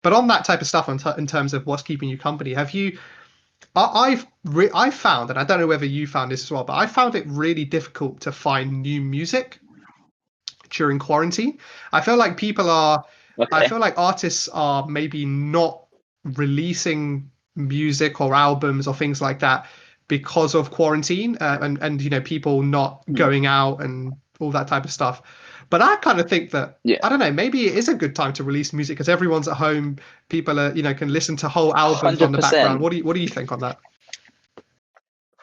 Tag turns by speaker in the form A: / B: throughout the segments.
A: But on that type of stuff, in terms of what's keeping you company, have you? I've found, and I don't know whether you found this as well, but I found it really difficult to find new music during quarantine. I feel like I
B: Okay.
A: feel like artists are maybe not releasing music or albums or things like that because of quarantine, and people not
B: Hmm.
A: going out and all that type of stuff. But I kind of think that,
B: Yeah,
A: I don't know, maybe it is a good time to release music because everyone's at home. People are, can listen to whole albums on the background.
B: 100%.
A: What do you think on that?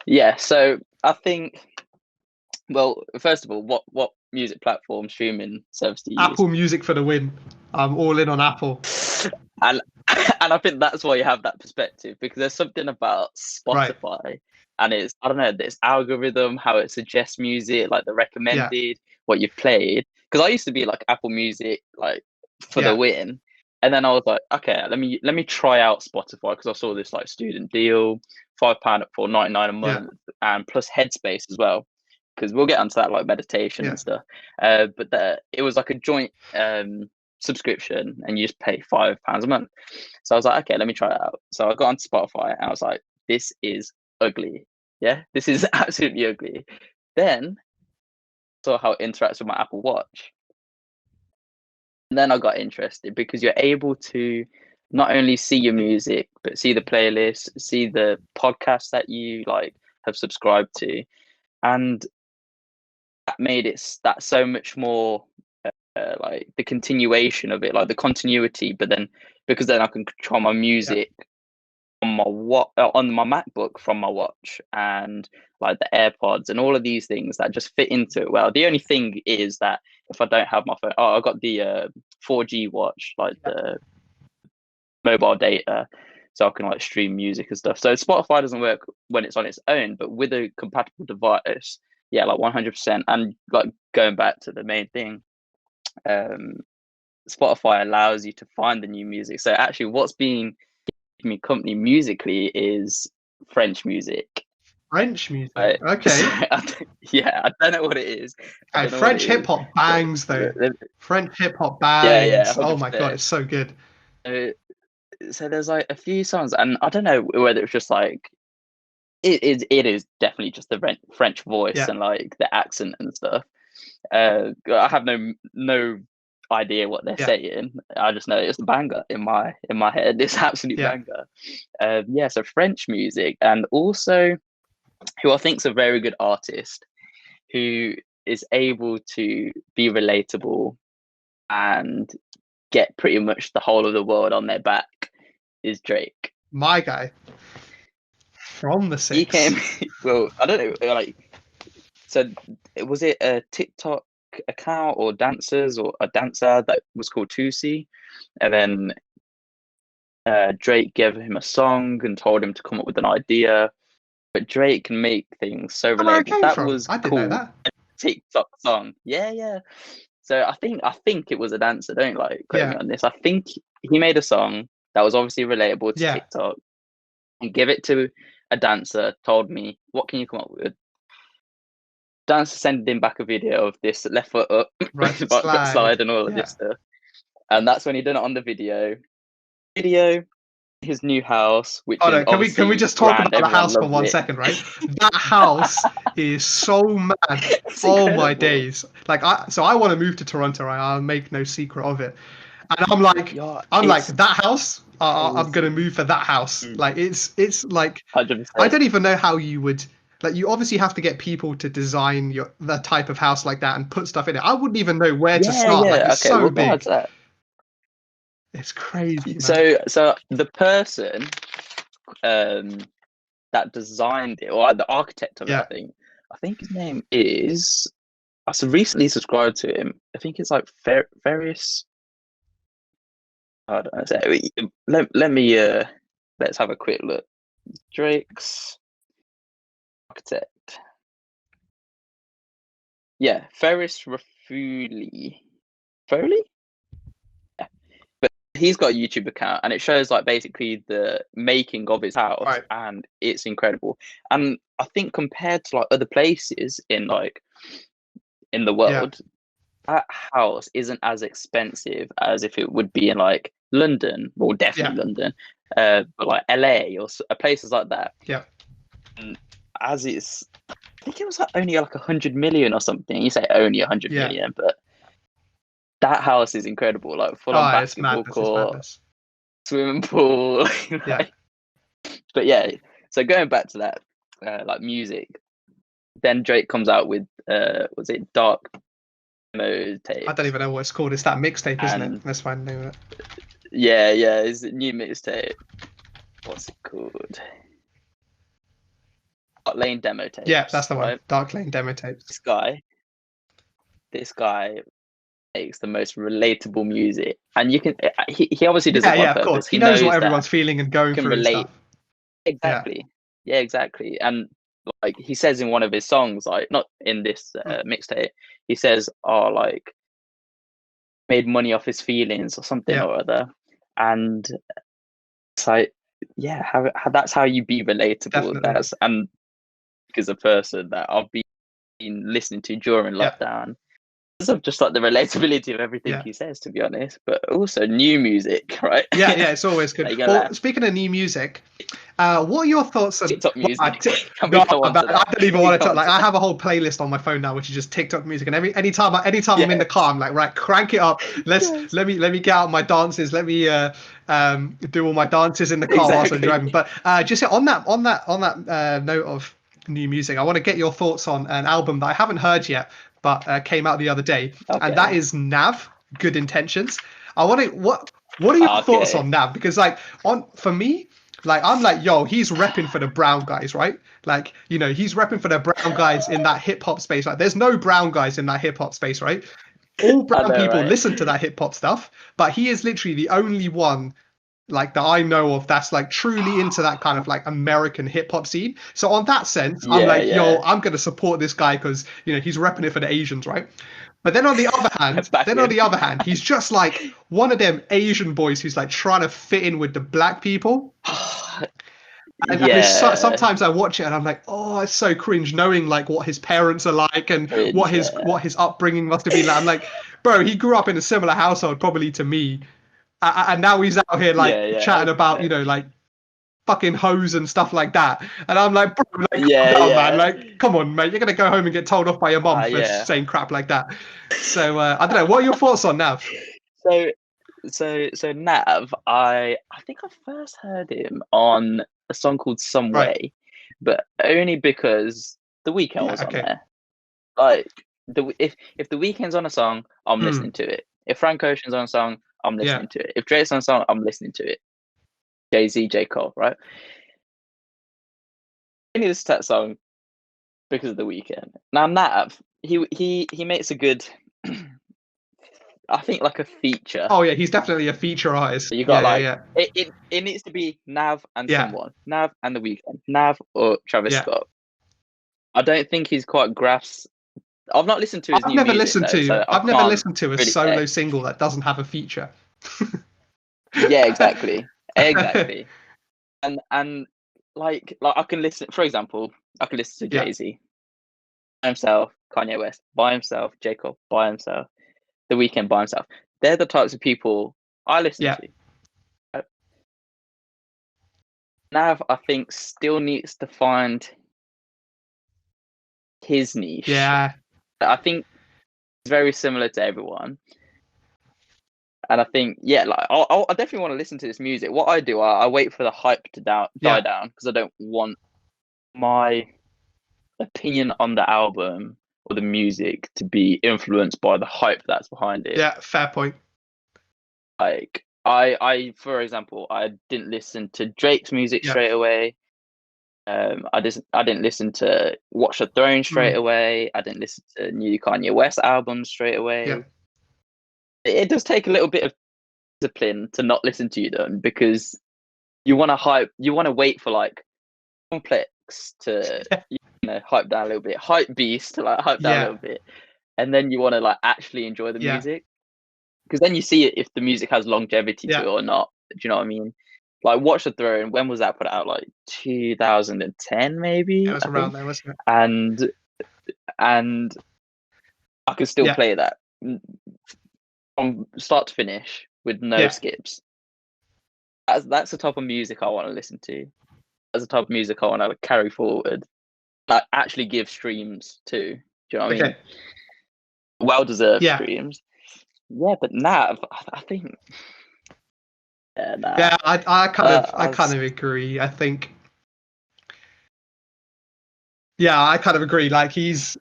B: Yeah, so I think, well, first of all, what music platform streaming service do you use?
A: Apple Music for the win. I'm all in on Apple.
B: And and I think that's why you have that perspective, because there's something about
A: Right.
B: Spotify and it's, I don't know, this algorithm, how it suggests music, like the
A: Yeah.
B: recommended, what you've played. Because I used to be like Apple Music, like for the
A: Yeah.
B: win. And then I was like, okay, let me try out Spotify because I saw this like student deal, £5 for 99 a
A: Yeah.
B: month, and plus Headspace as well. Because we'll get onto that like meditation
A: Yeah.
B: and stuff. But it was like a joint subscription, and you just pay £5 a month. So I was like, okay, let me try it out. So I got on Spotify and I was like, this is ugly. Yeah, this is absolutely ugly. Then saw how it interacts with my Apple Watch. And then I got interested because you're able to not only see your music, but see the playlist, see the podcasts that you like have subscribed to. And that made that so much more like the continuation of it, like the continuity. But then because then I can control my
A: Yeah.
B: music on my MacBook from my watch, and like the AirPods and all of these things that just fit into it well. The only thing is that if I don't have my phone, I got the 4G watch, like
A: Yeah.
B: the mobile data, so I can like stream music and stuff. So Spotify doesn't work when it's on its own, but with a compatible device, yeah, like 100%. And like going back to the main thing, um, Spotify allows you to find the new music. So actually, what's being keeping me company musically is French music.
A: French music.
B: Right? So,
A: Okay.
B: yeah, I don't know what it is. I
A: Okay.
B: don't know what it
A: French hip
B: is,
A: hop
B: but
A: bangs though. French hip hop
B: yeah, yeah,
A: bangs. Oh
B: hundred
A: my God,
B: percent.
A: it's so good.
B: Uh, So there's like a few songs, and I don't know whether it's just like it is definitely just the French voice
A: Yeah.
B: and like the accent and stuff. I have no idea what they're
A: Yeah.
B: saying. I just know it's a banger in my head. It's absolute
A: Yeah.
B: banger. Yeah, so French music, and also who I think is a very good artist who is able to be relatable and get pretty much the whole of the world on their back is Drake.
A: My guy from the
B: He came,
A: six.
B: well, I don't know, like, so was it a TikTok account or dancers or a dancer that was called Tusi? And then Drake gave him a song and told him to come up with an idea. But Drake can make things so
A: That's where it
B: relatable.
A: came
B: That
A: from.
B: was
A: I didn't know
B: called
A: that.
B: a TikTok song. Yeah, yeah. So I think it was a dancer. Don't like quote me
A: Yeah.
B: on this. I think he made a song that was obviously relatable to
A: Yeah.
B: TikTok and give it to a dancer. Told me, what can you come up with? Dancer sending him back a video of this left foot up,
A: Right foot
B: back foot
A: slide.
B: slide, and all of this
A: Yeah.
B: stuff. And that's when he done it on the video. Video, his new house, which
A: Oh
B: is
A: no, can we
B: obviously
A: just talk
B: grand.
A: about the
B: Everyone
A: house for
B: loves
A: one
B: it.
A: second, right? That house is so mad.
B: It's
A: Oh my
B: incredible.
A: days. Like I want to move to Toronto, right? I'll make no secret of it. And I'm like,
B: Yeah,
A: I'm like,
B: it's
A: that house, I'm gonna
B: crazy.
A: move for that house.
B: Mm,
A: Like it's like, I
B: 100%.
A: don't even know how you would, like, you obviously have to get people to design the type of house like that and put stuff in it. I wouldn't even know where to
B: Yeah,
A: start. Like
B: yeah.
A: it's
B: Okay,
A: so
B: we'll go on
A: big.
B: to that.
A: It's crazy, man.
B: So the person um that designed it, or the architect of it,
A: Yeah.
B: I think his name is. Recently subscribed to him. I think it's like various. I don't know. Let me let's have a quick look. Drake's architect. Yeah, Ferris Rafuli. Foley? Yeah. But he's got a YouTube account and it shows like basically the making of his house,
A: Right.
B: and it's incredible. And I think compared to like other places in the
A: Yeah.
B: world, that house isn't as expensive as if it would be in like London, well, definitely London, but like LA or places like that.
A: Yeah.
B: And as it's, I think it was like only like 100 million or something. You say only 100 million, but that house is incredible. Like full on basketball court, swimming pool. Like, but yeah, so going back to that, like music, then Drake comes out with was it Dark Demo tape?
A: I don't even know what it's called. It's that mixtape, isn't it? Let's find the name of it.
B: Yeah, it's a new mixtape. What's it called? Dark Lane Demo tape.
A: Yeah, that's the one. Right? Dark Lane Demo tapes.
B: This guy makes the most relatable music, and you can. He obviously does it on purpose.
A: Of course. He knows what everyone's feeling and going through.
B: Relate.
A: And stuff.
B: Exactly. Yeah, exactly. And like he says in one of his songs, like not in this mixtape, he says, "Oh, like made money off his feelings or something or other," and it's like, yeah, how that's how you be relatable.
A: Definitely.
B: That's and as a person that I've been listening to during lockdown. Of just like the relatability of everything he says, to be honest, but also new music, right?
A: Yeah, it's always good. Well, speaking of new music, what are your thoughts on
B: TikTok music?
A: I don't even want to talk. Like, I have a whole playlist on my phone now, which is just TikTok music, and anytime I'm in the car, I'm like, right, crank it up. Let me get out my dances. Let me do all my dances in the car whilst I'm driving. But just on that note of new music, I want to get your thoughts on an album that I haven't heard yet, but came out the other day, and that is Nav, Good Intentions. I want to what are your thoughts on Nav? Because like for me, like I'm like, yo, he's repping for the brown guys, right? Like, you know, he's repping for the brown guys in that hip hop space. Like, there's no brown guys in that hip hop space, right? All brown people listen to that hip hop stuff, but he is literally the only one like that I know of that's like truly into that kind of like American hip hop scene. So on that sense, I'm like, yo, I'm gonna support this guy because, you know, he's repping it for the Asians, right? But then on the other hand, he's just like one of them Asian boys who's like trying to fit in with the black people. And sometimes I watch it and I'm like, oh, it's so cringe, knowing like what his parents are like and what his upbringing must have been like. I'm like, bro, he grew up in a similar household probably to me. And now he's out here like chatting about, you know, like fucking hoes and stuff like that. And I'm like, bro, like, man, like, come on, mate, you're gonna go home and get told off by your mom for saying crap like that. So I don't know. What are your thoughts on Nav?
B: So Nav, I think I first heard him on a song called Some Way, but only because The Weeknd was on there. Like if The Weeknd's on a song, I'm listening to it. If Frank Ocean's on a song, I'm listening to it. If Drake's on a song, I'm listening to it. Jay-Z, J. Cole, right? I only listen to that song because of The Weeknd. Now Nav, he makes a good, I think, like a feature.
A: Oh yeah, he's definitely a feature artist.
B: So you got it needs to be Nav and someone. Nav and The Weeknd. Nav or Travis Scott. I don't think he's quite grasped. I've not listened to his new music.
A: I've never listened to a solo single that doesn't have a feature.
B: Yeah, exactly. And like I can listen, for example, I can listen to Jay-Z by himself, Kanye West by himself, J. Cole by himself, The Weeknd by himself. They're the types of people I listen to. Nav, I think, still needs to find his niche.
A: Yeah.
B: I think it's very similar to everyone. And I think, like I definitely want to listen to this music. What I do, I wait for the hype to die down because I don't want my opinion on the album or the music to be influenced by the hype that's behind it.
A: Yeah, fair point.
B: Like I for example, I didn't listen to Drake's music straight away. I didn't listen to Watch the Throne straight away. I didn't listen to new Kanye West albums straight away.
A: Yeah.
B: It does take a little bit of discipline to not listen to them because you want to wait for like Complex to hype down a little bit, Hype Beast to like hype down a little bit, and then you want to like actually enjoy the music because then you see it if the music has longevity to it or not. Do you know what I mean? Like Watch the Throne, when was that put out? Like 2010 maybe.
A: It was around there, wasn't it?
B: And I could still play that from start to finish with no skips. that's the type of music I want to listen to. That's the type of music I want to carry forward. Like actually give streams too. Do you know what I mean?
A: Okay.
B: Well deserved
A: Yeah.
B: streams. Yeah, but Nav, I think. Yeah, nah.
A: Yeah, I
B: I
A: kind of agree. I think. Yeah, I kind of agree. Like he's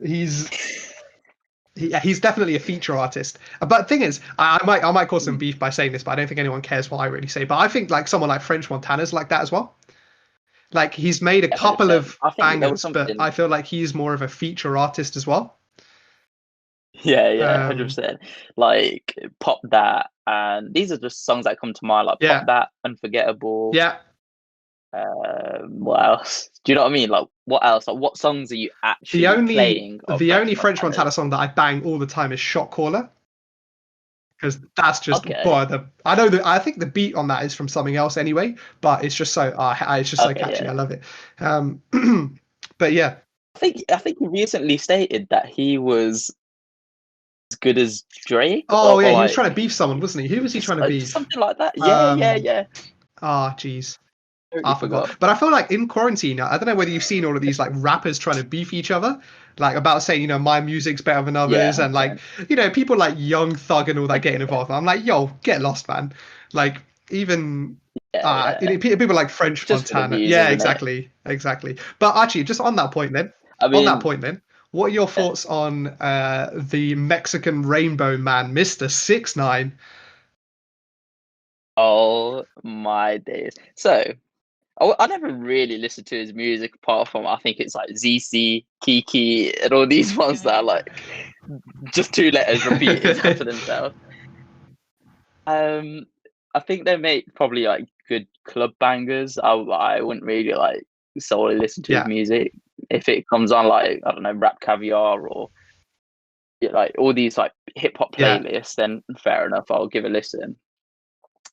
A: definitely a feature artist. But the thing is, I might cause some beef by saying this, but I don't think anyone cares what I really say. But I think like someone like French Montana's like that as well. Like he's made a couple
B: 100%.
A: of
B: I think there was
A: bangers, but
B: something.
A: I feel like he's more of a feature artist as well.
B: Yeah, 100%. Like Pop That, and these are just songs that come to mind. Like
A: Yeah,
B: Pop That, Unforgettable.
A: yeah.
B: What else? Do you know what I mean? Like what else? Like what songs are you actually playing of
A: The
B: French
A: only French
B: Montana?
A: Montana song that I bang all the time is Shot Caller. Because that's just
B: Okay.
A: I know that I think the beat on that is from something else anyway, but it's just so it's just so
B: Okay,
A: catchy.
B: yeah.
A: I love it. But yeah,
B: I think he recently stated that he was as good as Drake,
A: oh yeah,
B: or
A: he was trying to
B: like
A: beef someone, wasn't he? Who was he trying to beef?
B: something like that. Yeah.
A: Jeez.
B: Totally
A: I forgot. But I feel like in quarantine, I don't know whether you've seen all of these like rappers trying to beef each other, like about saying, my music's better than others,
B: Yeah,
A: and like, people like Young Thug and all that getting involved. I'm like, yo, get lost, man. Like, even
B: yeah.
A: people like French
B: Just for the
A: Montana.
B: views,
A: Yeah,
B: isn't it?
A: exactly. But actually, just on that point then,
B: I mean,
A: what are your thoughts on the Mexican Rainbow Man, Mr. 6ix9ine?
B: oh my days. So I never really listened to his music apart from I think it's like ZC, Kiki, and all these ones that are like just two letters repeated after themselves. I think they make probably like good club bangers. I wouldn't really like solely listen to his
A: Yeah,
B: music. If it comes on like I don't know Rap Caviar or like all these like hip hop
A: yeah.
B: playlists, then fair enough, I'll give a listen.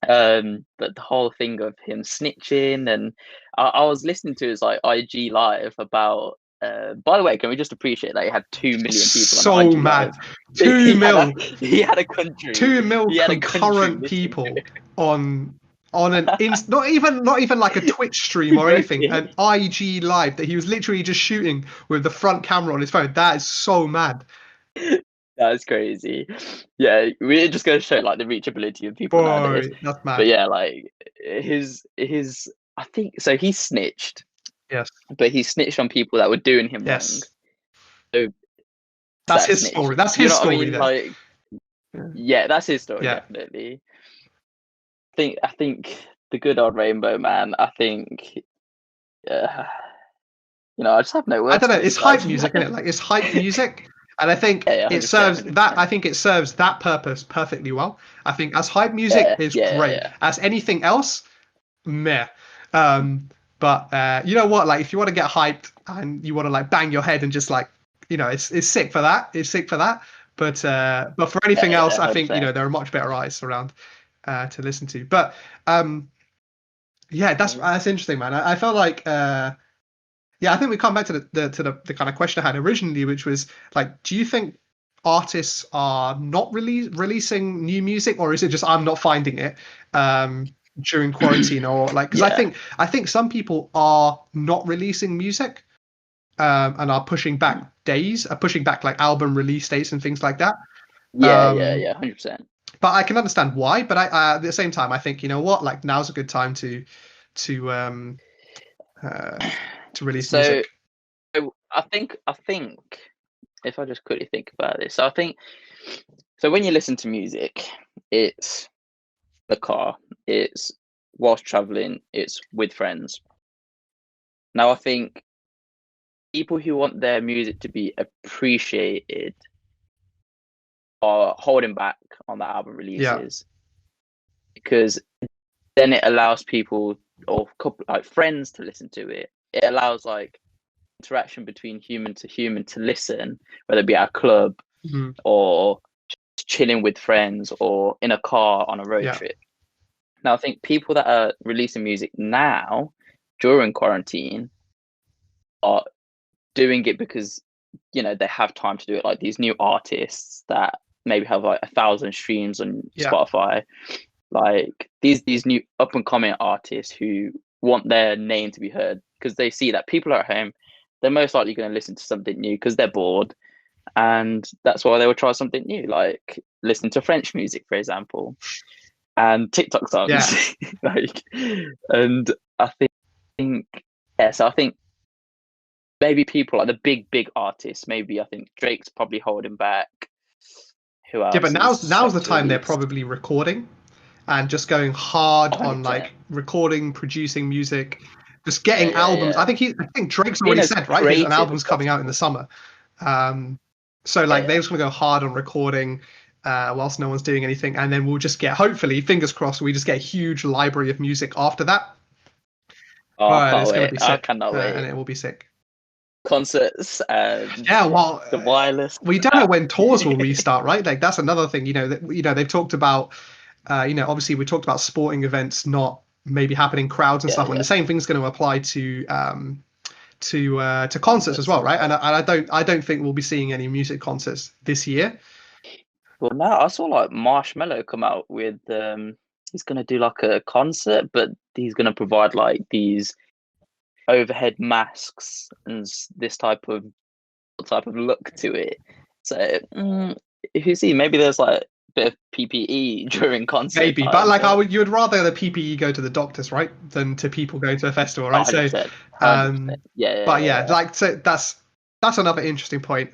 B: But the whole thing of him snitching, and I was listening to his like IG live about. By the way, can we just appreciate that he had 2 million people on the
A: So
B: IG
A: mad.
B: live?
A: 2 mil.
B: He had a country.
A: 2 mil
B: He had a country
A: concurrent
B: listening to
A: people on not even like a Twitch stream or anything,
B: it.
A: an IG live that he was literally just shooting with the front camera on his phone. That is so mad.
B: That's crazy. Yeah, we're just going to show like the reachability of people nowadays.
A: Boy, that's
B: But
A: mad.
B: yeah, like his I think so he snitched,
A: Yes.
B: but he snitched on people that were doing him wrong.
A: Yes.
B: So
A: That's his story. That's
B: you
A: his
B: know what I
A: story
B: mean?
A: there.
B: Like yeah, that's his story
A: Yeah.
B: definitely. I think the good old Rainbow Man. I think I just have no words.
A: I don't know.
B: to
A: It's hype
B: describe
A: music, isn't it? Like it's hype music. And I think
B: Yeah,
A: it
B: 100%,
A: serves that.
B: 100%.
A: I think it serves that purpose perfectly well. I think as hype music is great.
B: Yeah.
A: As anything else, meh. But you know what? Like, if you want to get hyped and you want to like bang your head and just like, it's sick for that. It's sick for that. But for anything else, I think
B: 100%.
A: there are much better eyes around to listen to. But yeah, that's interesting, man. I felt like I think we come back to the kind of question I had originally, which was like, do you think artists are not releasing new music, or is it just I'm not finding it during quarantine, or like because I think some people are not releasing music and are pushing back like album release dates and things like that.
B: Yeah, 100%.
A: But I can understand why. But at the same time, I think like now's a good time to release music.
B: So I think if I just quickly think about this, so I think so when you listen to music, it's the car, it's whilst traveling, it's with friends. Now I think people who want their music to be appreciated are holding back on the album releases because then it allows people or couple like friends to listen to it. It allows like interaction between human to human to listen, whether it be at a club or just chilling with friends or in a car on a road trip. Now I think people that are releasing music now during quarantine are doing it because they have time to do it, like these new artists that maybe have like 1,000 streams on Spotify, like these new up and coming artists who want their name to be heard because they see that people are at home, they're most likely going to listen to something new because they're bored, and that's why they will try something new, like listening to French music, for example, and TikTok songs.
A: Yeah.
B: Like, and I think yeah, so I think maybe people like the big artists, maybe I think Drake's probably holding back. Who else?
A: Yeah, but now's the
B: to
A: time they're
B: release?
A: probably recording and just going hard on
B: 100%.
A: like recording, producing music, just getting
B: Yeah,
A: albums.
B: yeah.
A: I think Drake's
B: Being
A: already
B: as
A: said, right? His an
B: creative
A: album's
B: as
A: coming out in the
B: possible.
A: summer. So like
B: Yeah.
A: they're just gonna go hard on recording whilst no one's doing anything, and then we'll just get, hopefully, fingers crossed, we just get a huge library of music after that.
B: Oh, I can't
A: It's gonna
B: wait.
A: be
B: I
A: sick,
B: cannot
A: and
B: wait.
A: it will be sick.
B: Concerts and
A: Yeah, well,
B: the wireless.
A: we don't know when tours will restart, right? Like that's another thing. That they've talked about. Obviously we talked about sporting events not maybe happening, crowds and
B: Yeah,
A: stuff. And
B: yeah.
A: the same thing's going to apply to concerts as
B: Concerts.
A: well, right? And I don't think we'll be seeing any music concerts this year.
B: Well, now I saw like Marshmello come out with he's gonna do like a concert, but he's gonna provide like these overhead masks and this type of look to it. So if you see, maybe there's like a bit of PPE during concert
A: Maybe,
B: time,
A: but like you would rather the PPE go to the doctors, right, than to people going to a festival, right?
B: 100%,
A: So,
B: 100%. Yeah,
A: but
B: yeah,
A: yeah,
B: yeah.
A: like so that's another interesting point.